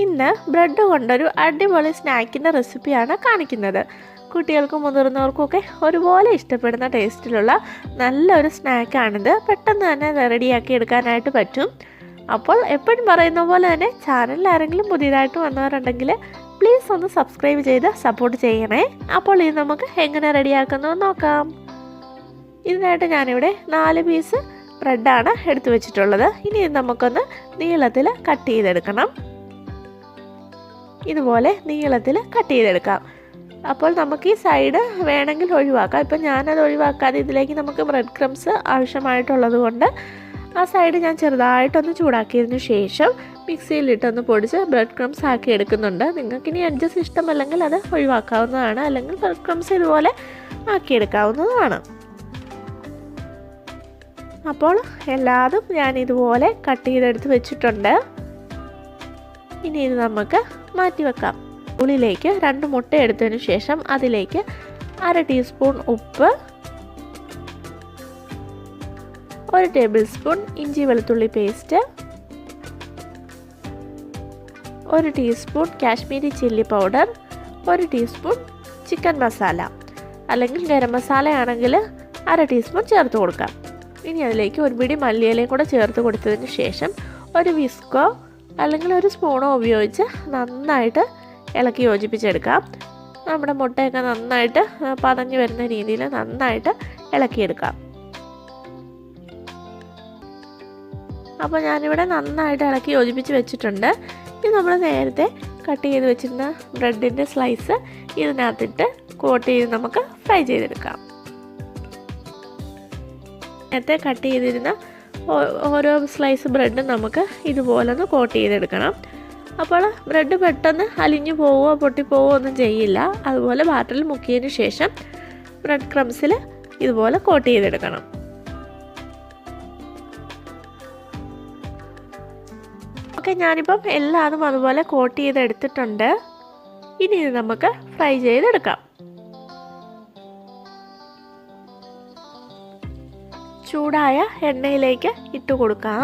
ഇന്ന് ബ്രെഡ് കൊണ്ടൊരു അടിപൊളി സ്നാക്കിൻ്റെ റെസിപ്പിയാണ് കാണിക്കുന്നത്. കുട്ടികൾക്കും മുതിർന്നവർക്കും ഒക്കെ ഒരുപോലെ ഇഷ്ടപ്പെടുന്ന ടേസ്റ്റിലുള്ള നല്ലൊരു സ്നാക്കാണിത്. പെട്ടെന്ന് തന്നെ റെഡിയാക്കി എടുക്കാനായിട്ട് പറ്റും. അപ്പോൾ എപ്പോഴും പറയുന്ന പോലെ തന്നെ ചാനലിൽ ആരെങ്കിലും പുതിയതായിട്ട് വന്നവരുണ്ടെങ്കിൽ പ്ലീസ് ഒന്ന് സബ്സ്ക്രൈബ് ചെയ്ത് സപ്പോർട്ട് ചെയ്യണേ. അപ്പോൾ ഇത് നമുക്ക് എങ്ങനെ റെഡിയാക്കുന്നത് നോക്കാം. ഇതിനായിട്ട് ഞാനിവിടെ 4 പീസ് ബ്രെഡാണ് എടുത്തു വെച്ചിട്ടുള്ളത്. ഇനി ഇത് നമുക്കൊന്ന് നീളത്തിൽ കട്ട് ചെയ്തെടുക്കണം. ഇതുപോലെ നീളത്തിൽ കട്ട് ചെയ്തെടുക്കാം. അപ്പോൾ നമുക്ക് ഈ സൈഡ് വേണമെങ്കിൽ ഒഴിവാക്കാം. ഇപ്പം ഞാനത് ഒഴിവാക്കാതെ ഇതിലേക്ക് നമുക്ക് ബ്രെഡ് ക്രംസ് ആവശ്യമായിട്ടുള്ളത് കൊണ്ട് ആ സൈഡ് ഞാൻ ചെറുതായിട്ടൊന്ന് ചൂടാക്കിയതിന് ശേഷം മിക്സിയിലിട്ടൊന്ന് പൊടിച്ച് ബ്രെഡ് ക്രംസ് ആക്കി എടുക്കുന്നുണ്ട്. നിങ്ങൾക്കിനി അഡ്ജസ്റ്റ് ഇഷ്ടമല്ലെങ്കിൽ അത് ഒഴിവാക്കാവുന്നതാണ്, അല്ലെങ്കിൽ ബ്രെഡ് ക്രംസ് ഇതുപോലെ ആക്കിയെടുക്കാവുന്നതുമാണ്. അപ്പോൾ എല്ലാതും ഞാൻ ഇതുപോലെ കട്ട് ചെയ്തെടുത്ത് വെച്ചിട്ടുണ്ട്. ഇനി ഇത് നമുക്ക് മാറ്റി വെക്കാം. ഉള്ളിലേക്ക് 2 മുട്ട എടുത്തതിന് ശേഷം അതിലേക്ക് 1/2 ടീസ്പൂൺ ഉപ്പ്, 1 ടേബിൾ സ്പൂൺ ഇഞ്ചി വെളുത്തുള്ളി paste, 1 teaspoon Kashmiri chilli powder, 1 teaspoon chicken masala അല്ലെങ്കിൽ ഗരം മസാല ആണെങ്കിൽ 1/2 ടീസ്പൂൺ ചേർത്ത് കൊടുക്കാം. ഇനി അതിലേക്ക് ഒരു പിടി മല്ലിയിലയും കൂടെ ചേർത്ത് കൊടുത്തതിന് ശേഷം ഒരു വിസ്കോ അല്ലെങ്കിൽ ഒരു സ്പൂണോ ഉപയോഗിച്ച് നന്നായിട്ട് ഇളക്കി യോജിപ്പിച്ചെടുക്കാം. നമ്മുടെ മുട്ടയൊക്കെ നന്നായിട്ട് പതഞ്ഞ് വരുന്ന രീതിയിൽ നന്നായിട്ട് ഇളക്കിയെടുക്കാം. അപ്പോൾ ഞാനിവിടെ നന്നായിട്ട് ഇളക്കി യോജിപ്പിച്ച് വെച്ചിട്ടുണ്ട്. ഇത് നമ്മൾ നേരത്തെ കട്ട് ചെയ്ത് വെച്ചിരുന്ന ബ്രെഡിൻ്റെ സ്ലൈസ് ഇതിനകത്തിട്ട് കോട്ട് ചെയ്ത് നമുക്ക് ഫ്രൈ ചെയ്തെടുക്കാം. നേരത്തെ കട്ട് ചെയ്തിരുന്ന ഓരോ സ്ലൈസ് ബ്രെഡും നമുക്ക് ഇതുപോലെ ഒന്ന് കോട്ട് ചെയ്തെടുക്കണം. അപ്പോൾ ബ്രെഡ് പെട്ടെന്ന് അലിഞ്ഞു പോവുകയോ പൊട്ടിപ്പോവുകയോ ഒന്നും ചെയ്യില്ല. അതുപോലെ ബാറ്ററിൽ മുക്കിയതിന് ശേഷം ബ്രെഡ് ക്രംസിൽ ഇതുപോലെ കോട്ട് ചെയ്തെടുക്കണം. ഓക്കെ, ഞാനിപ്പം എല്ലാതും അതുപോലെ കോട്ട് ചെയ്തെടുത്തിട്ടുണ്ട്. ഇനി ഇത് നമുക്ക് ഫ്രൈ ചെയ്തെടുക്കാം. ചൂടായ എണ്ണയിലേക്ക് ഇട്ട് കൊടുക്കാം.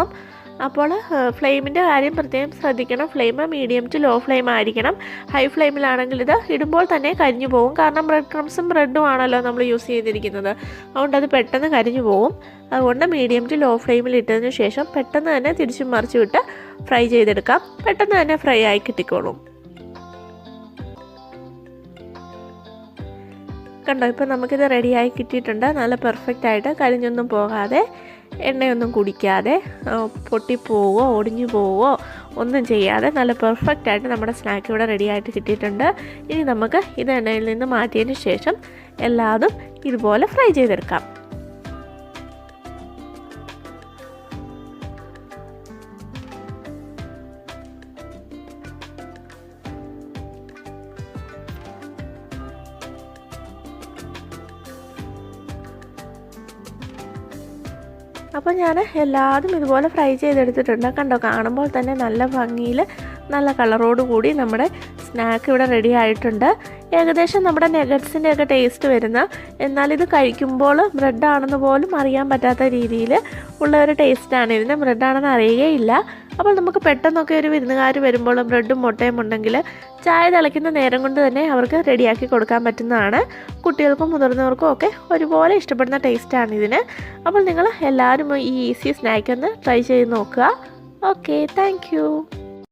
അപ്പോൾ ഫ്ലെയിമിൻ്റെ കാര്യം പ്രത്യേകം ശ്രദ്ധിക്കണം. Flame medium to low flame ആയിരിക്കണം. ഹൈ ഫ്ലെയിമിലാണെങ്കിൽ ഇത് ഇടുമ്പോൾ തന്നെ കരിഞ്ഞു പോകും. കാരണം ബ്രെഡ് ക്രംസും ബ്രെഡും ആണല്ലോ നമ്മൾ യൂസ് ചെയ്തിരിക്കുന്നത്. അതുകൊണ്ട് അത് പെട്ടെന്ന് കരിഞ്ഞു പോകും. അതുകൊണ്ട് മീഡിയം ടു ലോ ഫ്ലെയിമിൽ ഇട്ടതിന് ശേഷം പെട്ടെന്ന് തന്നെ തിരിച്ചും മറിച്ച് വിട്ട് ഫ്രൈ ചെയ്തെടുക്കാം. പെട്ടെന്ന് തന്നെ ഫ്രൈ ആയി കിട്ടിക്കോളും. കണ്ടോ, ഇപ്പോൾ നമുക്കിത് റെഡിയായി കിട്ടിയിട്ടുണ്ട്. നല്ല പെർഫെക്റ്റ് ആയിട്ട് കരിഞ്ഞൊന്നും പോകാതെ എണ്ണയൊന്നും കുടിക്കാതെ പൊട്ടിപ്പോവോ ഒടിഞ്ഞു പോവോ ഒന്നും ചെയ്യാതെ നല്ല പെർഫെക്റ്റ് ആയിട്ട് നമ്മുടെ സ്നാക്ക് ഇവിടെ റെഡിയായിട്ട് കിട്ടിയിട്ടുണ്ട്. ഇനി നമുക്ക് ഇത് എണ്ണയിൽ നിന്ന് മാറ്റിയതിന് ശേഷം എല്ലാതും ഇതുപോലെ ഫ്രൈ ചെയ്തെടുക്കാം. അപ്പോൾ ഞാൻ എല്ലാതും ഇതുപോലെ ഫ്രൈ ചെയ്തെടുത്തിട്ടുണ്ട്. കണ്ടോ, കാണുമ്പോൾ തന്നെ നല്ല ഭംഗിയിൽ നല്ല കളറോട് കൂടി നമ്മുടെ സ്നാക്ക് ഇവിടെ റെഡി ആയിട്ടുണ്ട്. ഏകദേശം നമ്മുടെ നെഗറ്റ്സിൻ്റെ ഒക്കെ ടേസ്റ്റ് വരുന്ന, എന്നാൽ ഇത് കഴിക്കുമ്പോൾ ബ്രെഡാണെന്ന് പോലും അറിയാൻ പറ്റാത്ത രീതിയിൽ ഉള്ള ഒരു ടേസ്റ്റാണ് ഇതിന്. ബ്രെഡാണെന്ന് അറിയുകയില്ല. അപ്പോൾ നമുക്ക് പെട്ടെന്നൊക്കെ ഒരു വിരുന്നുകാർ വരുമ്പോൾ ബ്രെഡും മുട്ടയും ഉണ്ടെങ്കിൽ ചായ തിളയ്ക്കുന്ന നേരം കൊണ്ട് തന്നെ അവർക്ക് റെഡിയാക്കി കൊടുക്കാൻ പറ്റുന്നതാണ്. കുട്ടികൾക്കും മുതിർന്നവർക്കും ഒക്കെ ഒരുപോലെ ഇഷ്ടപ്പെടുന്ന ടേസ്റ്റാണ് ഇതിന്. അപ്പോൾ നിങ്ങൾ എല്ലാവരും ഈ ഈസി സ്നാക്ക് ഒന്ന് ട്രൈ ചെയ്ത് നോക്കുക. Okay, thank you.